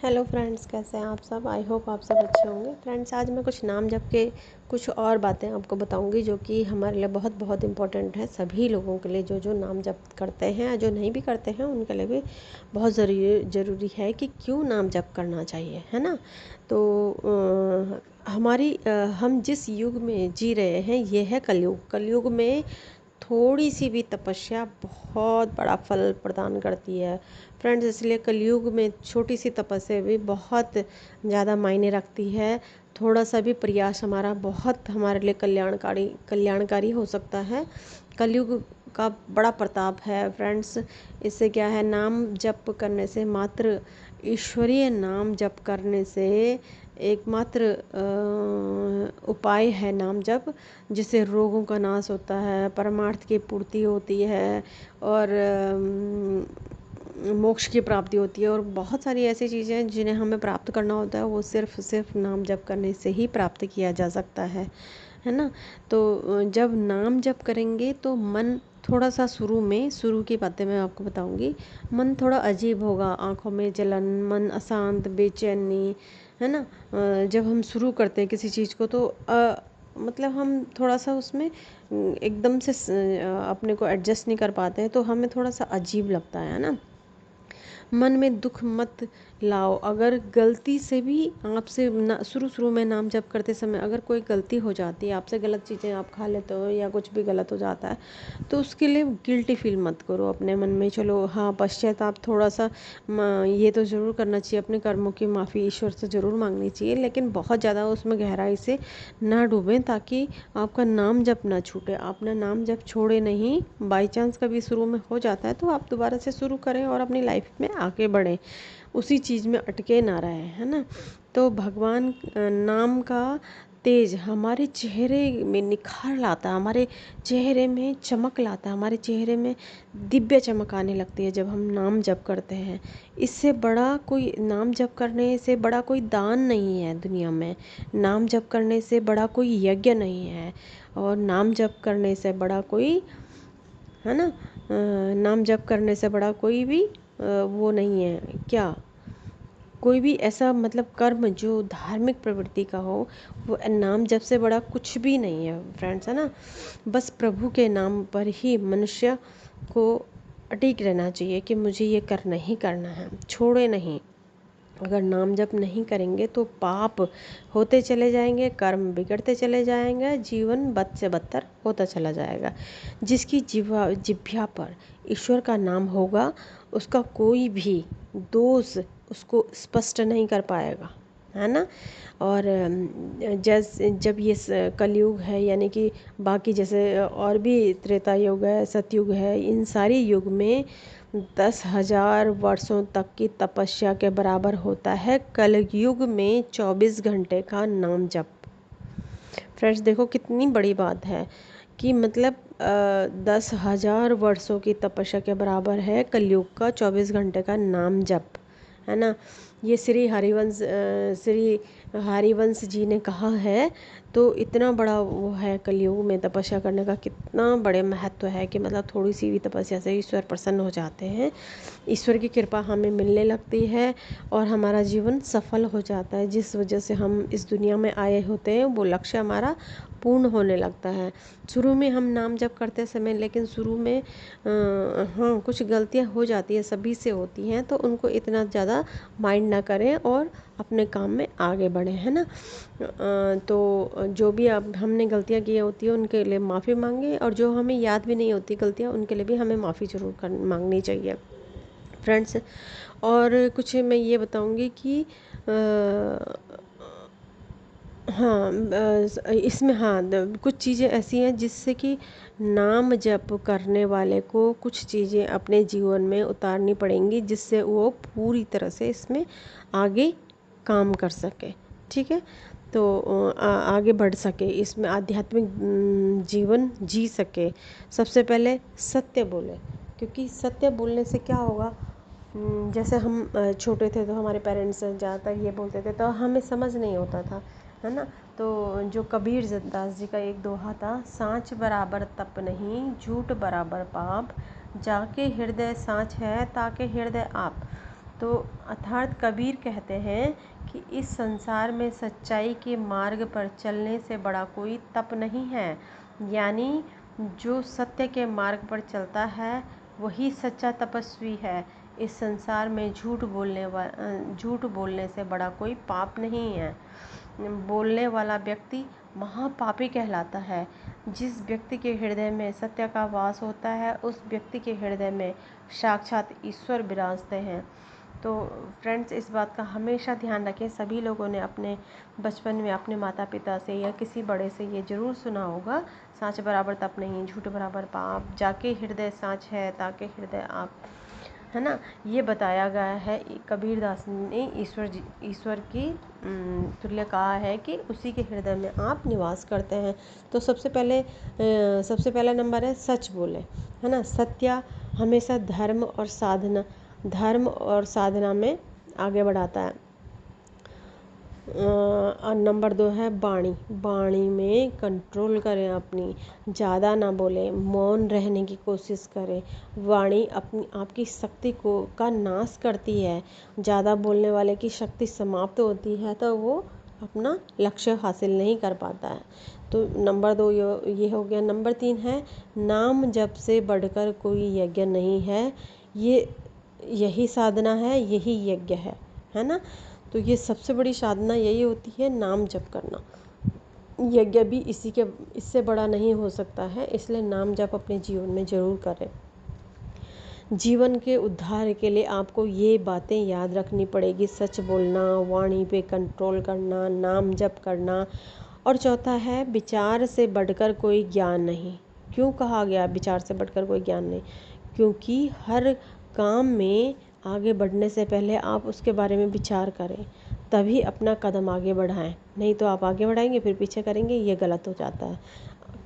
Hello friends, कैसे हैं आप सब। आई होप आप सब अच्छे होंगे। फ्रेंड्स, आज मैं कुछ नाम जप के कुछ और बातें आपको बताऊंगी जो कि हमारे लिए बहुत बहुत इम्पोर्टेंट है। सभी लोगों के लिए जो नाम जप करते हैं, जो नहीं भी करते हैं उनके लिए भी बहुत ज़रूरी है कि क्यों नाम जप करना चाहिए, है ना। तो हम जिस युग में जी रहे हैं ये है कलयुग। कलयुग में थोड़ी सी भी तपस्या बहुत बड़ा फल प्रदान करती है फ्रेंड्स। इसलिए कलयुग में छोटी सी तपस्या भी बहुत ज़्यादा मायने रखती है। थोड़ा सा भी प्रयास हमारा बहुत हमारे लिए कल्याणकारी हो सकता है। कलयुग का बड़ा प्रताप है फ्रेंड्स। इससे क्या है, नाम जप करने से, मात्र ईश्वरीय नाम जप करने से एकमात्र उपाय है नाम जप, जिससे रोगों का नाश होता है, परमार्थ की पूर्ति होती है और मोक्ष की प्राप्ति होती है। और बहुत सारी ऐसी चीज़ें हैं जिन्हें हमें प्राप्त करना होता है, वो सिर्फ नाम जप करने से ही प्राप्त किया जा सकता है ना। तो जब नाम जप करेंगे तो मन थोड़ा सा शुरू की बातें मैं आपको बताऊंगी। मन थोड़ा अजीब होगा, आंखों में जलन, मन अशांत, बेचैनी, है ना। जब हम शुरू करते हैं किसी चीज़ को तो मतलब हम थोड़ा सा उसमें एकदम से अपने को एडजस्ट नहीं कर पाते हैं, तो हमें थोड़ा सा अजीब लगता है ना। मन में दुख मत लाओ। अगर गलती से भी आपसे शुरू में नाम जप करते समय अगर कोई गलती हो जाती है, आपसे गलत चीज़ें आप खा लेते हो या कुछ भी गलत हो जाता है, तो उसके लिए गिल्टी फील मत करो अपने मन में। चलो हाँ, पश्चाताप थोड़ा सा ये तो ज़रूर करना चाहिए, अपने कर्मों की माफ़ी ईश्वर से ज़रूर मांगनी चाहिए, लेकिन बहुत ज़्यादा उसमें गहराई से ना डूबें, ताकि आपका नाम जप ना छूटे। अपना नाम जप छोड़े नहीं। बाई चांस कभी शुरू में हो जाता है तो आप दोबारा से शुरू करें और अपनी लाइफ में आगे बढ़ें, उसी चीज़ में अटके ना रहे, है ना। तो भगवान नाम का तेज हमारे चेहरे में निखार लाता है, हमारे चेहरे में चमक लाता है, हमारे चेहरे में दिव्य चमक आने लगती है जब हम नाम जप करते हैं। इससे बड़ा कोई, नाम जप करने से बड़ा कोई दान नहीं है दुनिया में। नाम जप करने से बड़ा कोई यज्ञ नहीं है, और नाम जप करने से बड़ा कोई, है ना, नाम जप करने से बड़ा कोई भी वो नहीं है क्या, कोई भी ऐसा मतलब कर्म जो धार्मिक प्रवृत्ति का हो, वो नाम जप से बड़ा कुछ भी नहीं है फ्रेंड्स, है ना। बस प्रभु के नाम पर ही मनुष्य को अटिक रहना चाहिए कि मुझे ये करना ही करना है, छोड़े नहीं। अगर नाम जप नहीं करेंगे तो पाप होते चले जाएंगे, कर्म बिगड़ते चले जाएंगे, जीवन बद से बदतर होता चला जाएगा। जिसकी जिह्वा पर ईश्वर का नाम होगा, उसका कोई भी दोष उसको स्पष्ट नहीं कर पाएगा, है ना। और जब ये कलयुग है, यानी कि बाकी जैसे और भी त्रेता युग है, सतयुग है, इन सारी युग में 10,000 वर्षों तक की तपस्या के बराबर होता है कलयुग में 24 घंटे का नाम जप। फ्रेंड्स, देखो कितनी बड़ी बात है कि मतलब 10,000 वर्षों की तपस्या के बराबर है कलयुग का 24 घंटे का नाम जप, है ना। ये श्री हरिवंश जी ने कहा है। तो इतना बड़ा वो है कलयुग में तपस्या करने का, कितना बड़े महत्व है कि मतलब थोड़ी सी भी तपस्या से ईश्वर प्रसन्न हो जाते हैं, ईश्वर की कृपा हमें मिलने लगती है और हमारा जीवन सफल हो जाता है। जिस वजह से हम इस दुनिया में आए होते हैं वो लक्ष्य हमारा पूर्ण होने लगता है। शुरू में हम नाम जप करते समय, लेकिन शुरू में हाँ कुछ गलतियाँ हो जाती है, सभी से होती हैं, तो उनको इतना ज़्यादा माइंड ना करें और अपने काम में आगे बढ़ें, है ना। तो जो भी अब हमने गलतियाँ की होती है उनके लिए माफ़ी मांगे, और जो हमें याद भी नहीं होती गलतियाँ, उनके लिए भी हमें माफ़ी ज़रूर मांगनी चाहिए फ्रेंड्स। और कुछ मैं ये बताऊंगी कि हाँ, इसमें हाँ कुछ चीज़ें ऐसी हैं जिससे कि नाम जप करने वाले को कुछ चीज़ें अपने जीवन में उतारनी पड़ेंगी, जिससे वो पूरी तरह से इसमें आगे काम कर सके, ठीक है। तो आगे बढ़ सके, इसमें आध्यात्मिक जीवन जी सके। सबसे पहले सत्य बोले, क्योंकि सत्य बोलने से क्या होगा, जैसे हम छोटे थे तो हमारे पेरेंट्स ज़्यादातर ये बोलते थे तो हमें समझ नहीं होता था, है ना। तो जो कबीर दास जी का एक दोहा था, सांच बराबर तप नहीं, झूठ बराबर पाप, जाके हृदय सांच है ताके हृदय आप। तो अर्थात कबीर कहते हैं कि इस संसार में सच्चाई के मार्ग पर चलने से बड़ा कोई तप नहीं है। यानी जो सत्य के मार्ग पर चलता है वही सच्चा तपस्वी है। इस संसार में झूठ बोलने से बड़ा कोई पाप नहीं है। बोलने वाला व्यक्ति महापापी कहलाता है। जिस व्यक्ति के हृदय में सत्य का वास होता है उस व्यक्ति के हृदय में साक्षात ईश्वर विराजते हैं। तो फ्रेंड्स, इस बात का हमेशा ध्यान रखें। सभी लोगों ने अपने बचपन में अपने माता पिता से या किसी बड़े से ये ज़रूर सुना होगा, साँच बराबर तप नहीं, झूठ बराबर पाप, जाके हृदय साँच है ताके हृदय आप, है ना। ये बताया गया है। कबीरदास ने ईश्वर की तुल्य कहा है कि उसी के हृदय में आप निवास करते हैं। तो सबसे पहला नंबर है सच बोले, है ना। सत्य हमेशा धर्म और साधना में आगे बढ़ाता है। और नंबर 2 है वाणी में कंट्रोल करें अपनी, ज़्यादा ना बोलें, मौन रहने की कोशिश करें। वाणी आपकी शक्ति का नाश करती है। ज़्यादा बोलने वाले की शक्ति समाप्त होती है तो वो अपना लक्ष्य हासिल नहीं कर पाता है। तो नंबर 2 ये हो गया। नंबर 3 है नाम जप से बढ़कर कोई यज्ञ नहीं है। यही साधना है, यही यज्ञ है ना। तो ये सबसे बड़ी साधना यही होती है, नाम जप करना। यज्ञ भी इससे बड़ा नहीं हो सकता है, इसलिए नाम जप अपने जीवन में ज़रूर करें। जीवन के उद्धार के लिए आपको ये बातें याद रखनी पड़ेगी। सच बोलना, वाणी पे कंट्रोल करना, नाम जप करना। और चौथा है विचार से बढ़कर कोई ज्ञान नहीं। क्यों कहा गया विचार से बढ़कर कोई ज्ञान नहीं? क्योंकि हर काम में आगे बढ़ने से पहले आप उसके बारे में विचार करें, तभी अपना कदम आगे बढ़ाएं। नहीं तो आप आगे बढ़ाएंगे फिर पीछे करेंगे, ये गलत हो जाता है।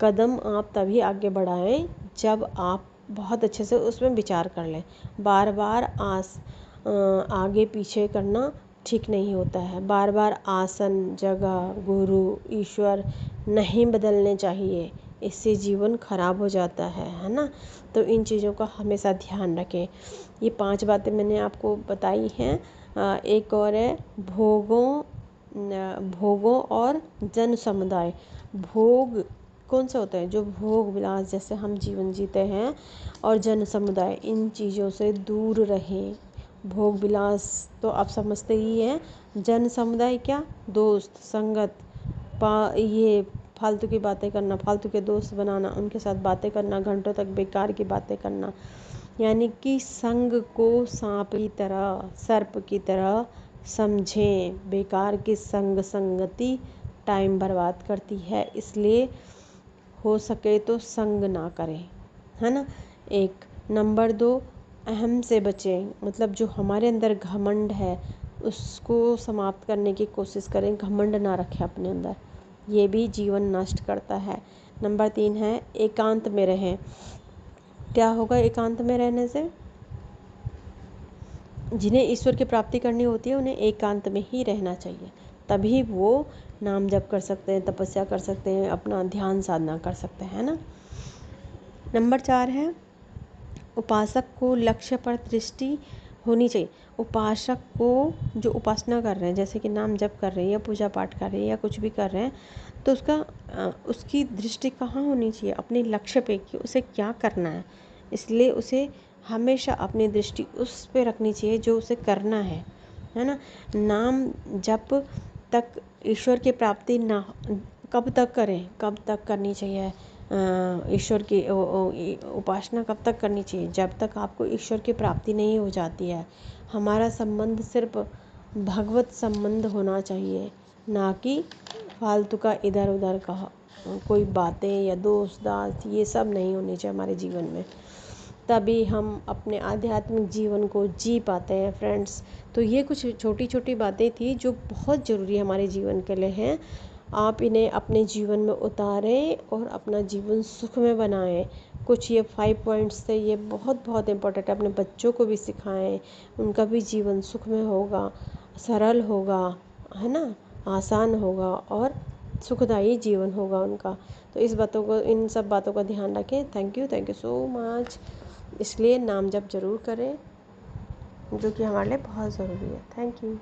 कदम आप तभी आगे बढ़ाएं जब आप बहुत अच्छे से उसमें विचार कर लें। बार बार आगे पीछे करना ठीक नहीं होता है। बार बार आसन, जगह, गुरु, ईश्वर नहीं बदलने चाहिए, इससे जीवन खराब हो जाता है ना। तो इन चीज़ों का हमेशा ध्यान रखें। ये 5 बातें मैंने आपको बताई हैं। एक और है भोगों और जन समुदाय। भोग कौन सा होता है? जो भोग विलास जैसे हम जीवन जीते हैं, और जन समुदाय, इन चीज़ों से दूर रहें। भोग विलास तो आप समझते ही हैं। जन समुदाय क्या? दोस्त, संगत, ये फालतू की बातें करना, फालतू के दोस्त बनाना, उनके साथ बातें करना, घंटों तक बेकार की बातें करना। यानी कि संग को सांप की तरह, सर्प की तरह समझें। बेकार की संगति टाइम बर्बाद करती है, इसलिए हो सके तो संग ना करें, है ना। एक नंबर 2 अहम से बचें। मतलब जो हमारे अंदर घमंड है उसको समाप्त करने की कोशिश करें। घमंड ना रखें अपने अंदर, ये भी जीवन नष्ट करता है। नंबर 3 है एकांत में रहें। क्या होगा एकांत में रहने से? जिन्हें ईश्वर की प्राप्ति करनी होती है उन्हें एकांत में ही रहना चाहिए, तभी वो नाम जप कर सकते हैं, तपस्या कर सकते हैं, अपना ध्यान साधना कर सकते हैं ना। नंबर 4 है उपासक को लक्ष्य पर दृष्टि होनी चाहिए। उपासक को, जो उपासना कर रहे हैं, जैसे कि नाम जप कर रहे हैं या पूजा पाठ कर रहे हैं या कुछ भी कर रहे हैं, तो उसकी दृष्टि कहाँ होनी चाहिए? अपने लक्ष्य पे कि उसे क्या करना है। इसलिए उसे हमेशा अपनी दृष्टि उस पे रखनी चाहिए जो उसे करना है ना। नाम जप तक ईश्वर की प्राप्ति ना कब तक करें, कब तक करनी चाहिए? ईश्वर की उपासना कब तक करनी चाहिए? जब तक आपको ईश्वर की प्राप्ति नहीं हो जाती है। हमारा संबंध सिर्फ भगवत संबंध होना चाहिए, ना कि फालतू का इधर उधर का कोई बातें या दोस्त दास्त, ये सब नहीं होनी चाहिए हमारे जीवन में। तभी हम अपने आध्यात्मिक जीवन को जी पाते हैं फ्रेंड्स। तो ये कुछ छोटी छोटी बातें थी जो बहुत ज़रूरी हमारे जीवन के लिए हैं। आप इन्हें अपने जीवन में उतारें और अपना जीवन सुख में बनाएं। कुछ ये 5 पॉइंट्स थे, ये बहुत बहुत इम्पोर्टेंट है। अपने बच्चों को भी सिखाएं, उनका भी जीवन सुख में होगा, सरल होगा, है ना, आसान होगा और सुखदायी जीवन होगा उनका। तो इन सब बातों का ध्यान रखें। Thank you so much. इसलिए नाम जप जरूर करें। जो कि हमारे लिए बहुत ज़रूरी है। Thank you.